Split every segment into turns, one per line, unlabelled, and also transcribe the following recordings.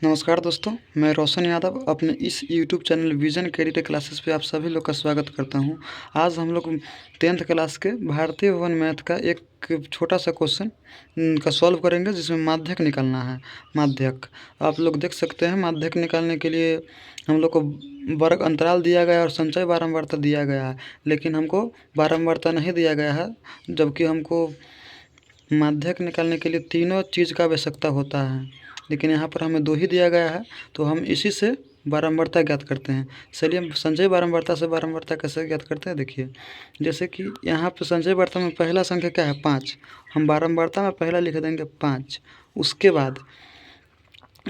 नमस्कार दोस्तों, मैं रोशन यादव अपने इस YouTube channel vision career classes पे आप सभी लोग का स्वागत करता हूं। आज हम लोग 10th क्लास के भारतीय भवन मैथ का एक छोटा सा क्वेश्चन का सॉल्व करेंगे, जिसमें माध्यक निकालना है। माध्यक आप लोग देख सकते हैं। माध्यक निकालने के लिए हम लोग को वर्ग अंतराल दिया गया है और संचय बारंबारता दिया गया है, लेकिन हमको बारंबारता नहीं दिया गया है, जबकि हमको माध्यक निकालने के लिए तीनों चीज़ का आवश्यकता होता है, लेकिन यहाँ पर हमें 2 ही दिया गया है। तो हम इसी से बारंबारता ज्ञात करते हैं। चलिए हम संचय बारंबारता से बारंबारता कैसे ज्ञात करते हैं, देखिए। जैसे कि यहाँ पर संचय बारंबारता में पहला संख्या क्या है, 5। हम बारंबारता में पहला लिख देंगे 5। उसके बाद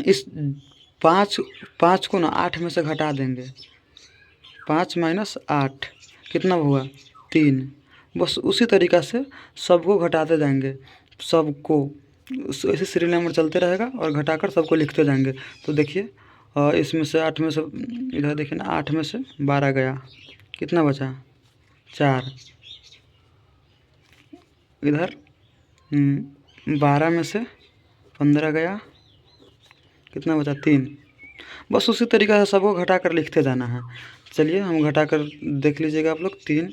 इस 5 को ना 8 में से घटा देंगे। 5 माइनस 8 कितना हुआ, 3। बस उसी तरीक़ा से सबको घटाते जाएंगे, सबको ऐसे सीरियल नंबर चलते रहेगा और घटाकर सबको लिखते जाएंगे। तो देखिए इसमें से 8 में से इधर देखिए ना, 8 में से 12 गया, कितना बचा, 4। इधर 12 में से 15 गया, कितना बचा, 3। बस उसी तरीक़े से सबको घटाकर लिखते जाना है। चलिए हम घटाकर देख लीजिएगा आप लोग। 3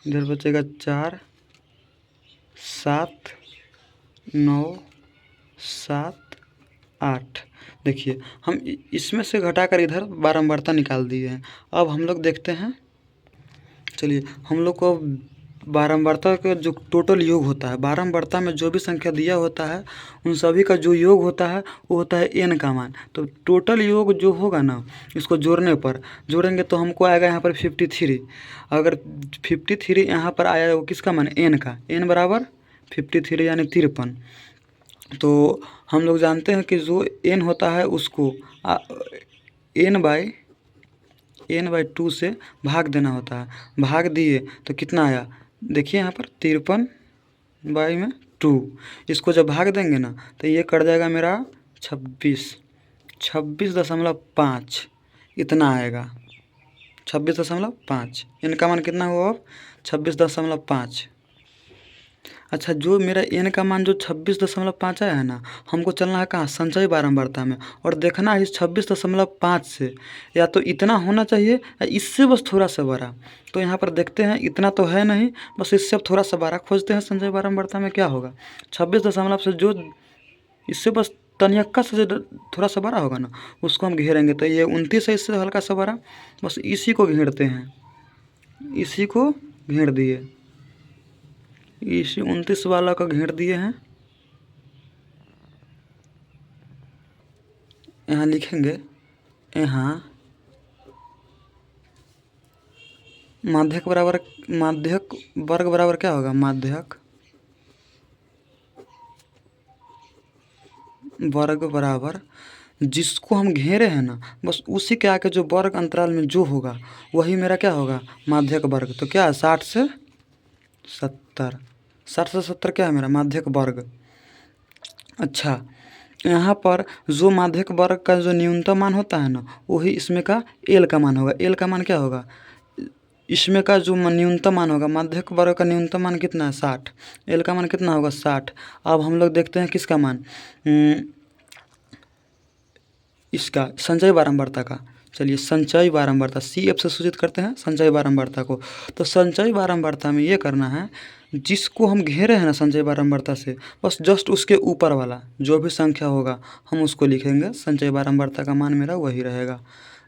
इधर बचेगा, 4, 7, 9, 7, 8। देखिए हम इसमें से घटाकर इधर बारंबारता निकाल दिए हैं। अब हम लोग देखते हैं। चलिए हम लोग को बारंबारता का जो टोटल योग होता है, बारंबारता में जो भी संख्या दिया होता है उन सभी का जो योग होता है वो होता है n का मान। तो टोटल योग जो होगा ना, इसको जोड़ेंगे तो हमको आएगा यहाँ पर 53। अगर 53 यहाँ पर आया वो किसका मान, n का। n बराबर 53 यानी 53। तो हम लोग जानते हैं कि जो n होता है उसको n बाई 2 से भाग देना होता है। भाग दिए तो कितना आया, देखिए यहाँ पर 53/2। इसको जब भाग देंगे ना तो ये कट जाएगा मेरा 26.5 इतना आएगा। 26.5 इनका मान कितना हुआ अब, 26.5। अच्छा, जो मेरा n का मान जो 26.5 आया है ना, हमको चलना है कहाँ, संचय बारंबारता में, और देखना है इस 26.5 से या तो इतना होना चाहिए या इससे बस थोड़ा सा बड़ा। तो यहाँ पर देखते हैं, इतना तो है नहीं, बस इससे अब थोड़ा सा बड़ा खोजते हैं। संचय बारंबारता में क्या होगा, 26 से जो इससे बस तनियक्का से जो थोड़ा सा बड़ा होगा ना, उसको हम घेरेंगे। तो ये 29 है, इससे हल्का सा बड़ा, बस इसी को घेरते हैं। इसी को घेर दिए, इसी 29 वाला का घेर दिए हैं। यहाँ लिखेंगे, यहाँ माध्यक वर्ग बराबर क्या होगा, माध्यक वर्ग बराबर जिसको हम घेरे हैं ना, बस उसी के आके जो वर्ग अंतराल में जो होगा वही मेरा क्या होगा, माध्यक वर्ग। तो क्या है, 60 से 70। 60 से 70 क्या है मेरा, माध्यक वर्ग। अच्छा, यहाँ पर जो माध्यक वर्ग का जो न्यूनतम मान होता है ना, वही इसमें का एल का मान होगा। एल का मान क्या होगा, इसमें का जो न्यूनतम मान होगा, माध्यक वर्ग का न्यूनतम मान कितना है, 60। एल का मान कितना होगा, 60। अब हम लोग देखते हैं किसका मान, इसका संचय बारंबारता का। चलिए संचय बारंबारता CF से सूचित करते हैं संचय बारंबारता को। तो संचय बारंबारता में ये करना है, जिसको हम घेरे हैं ना संचय बारंबारता से, बस जस्ट उसके ऊपर वाला जो भी संख्या होगा हम उसको लिखेंगे। संचय बारंबारता का मान मेरा वही रहेगा।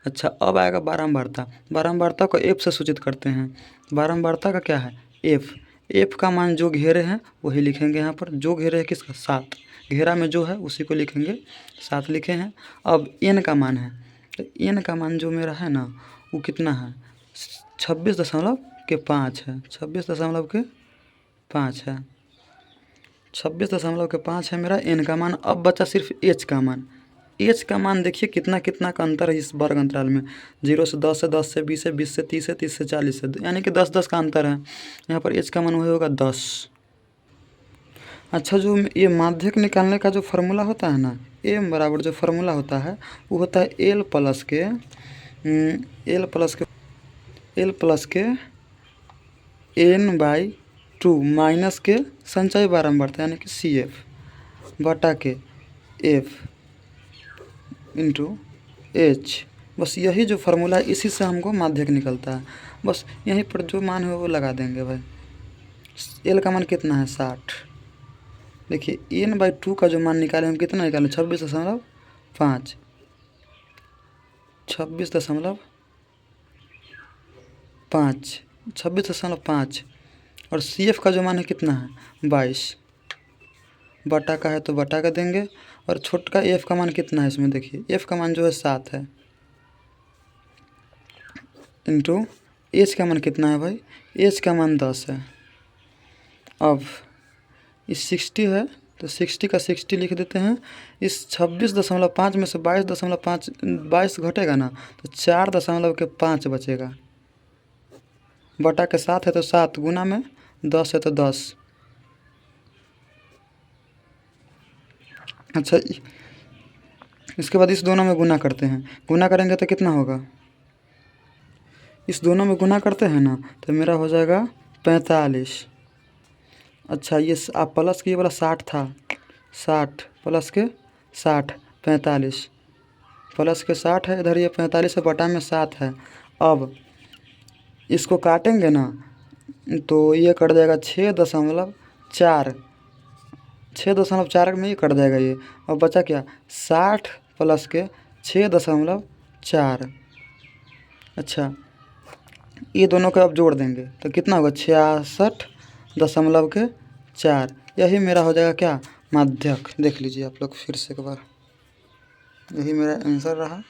अच्छा, अब आएगा बारंबारता। बारंबारता को F से सूचित करते हैं। बारंबारता का क्या है, F का मान जो घेरे हैं वही लिखेंगे। यहाँ पर जो घेरे है किसका, 7। घेरा में जो है उसी को लिखेंगे, 7 लिखे हैं। अब n का मान है, तो n का मान जो मेरा है ना वो कितना है, 26.5 है। 26.5 है। 26.5 है मेरा n का मान। अब बचा सिर्फ h का मान। h का मान देखिए कितना कितना का अंतर है इस वर्ग अंतराल में। 0 से 10 से 10 से 20 से 20 से 30 से 30 से 40 से, यानी कि 10 10 का अंतर है। यहाँ पर h का मान वही होगा, 10। अच्छा, जो ये माध्यक निकालने का जो फार्मूला होता है ना, m बराबर जो फार्मूला होता है वो होता है l प्लस के n/2 माइनस के संचय बारंबारता यानी कि CF बटा के F इंटू एच। बस यही जो फार्मूला है इसी से हमको माध्यक निकलता है। बस यहीं पर जो मान है वो लगा देंगे भाई। एल का मान कितना है 60। देखिए n/2 का जो मान निकाले हम कितना निकालें 26.5 26.5 और सी एफ का जो मान है कितना है 22 बटा का है तो बटा का देंगे। और छोटा एफ का मान कितना है इसमें देखिए एफ का मान जो है 7 है इंटू एच का मान कितना है भाई एच का मान 10 है। अब इस 60 है तो 60 का 60 लिख देते हैं। इस 26.5 में से 22 घटेगा ना तो 4.5 बचेगा। बटा के 7 है तो 7 गुना में 10 है तो 10। अच्छा इसके बाद इस दोनों में गुना करते हैं। गुना करेंगे तो कितना होगा इस दोनों में गुना करते हैं ना तो मेरा हो जाएगा 45। अच्छा ये आप प्लस के ये वाला 60 था 60 प्लस के 60 45 प्लस के 60 है इधर ये 45 है बटा में 7 है। अब इसको काटेंगे ना तो ये कट जाएगा 6.4 में ये कट जाएगा ये। अब बचा क्या 60 प्लस के 6.4। अच्छा ये दोनों का अब जोड़ देंगे तो कितना होगा 66.4। यही मेरा हो जाएगा क्या माध्यक। देख लीजिए आप लोग फिर से एक बार यही मेरा आंसर रहा।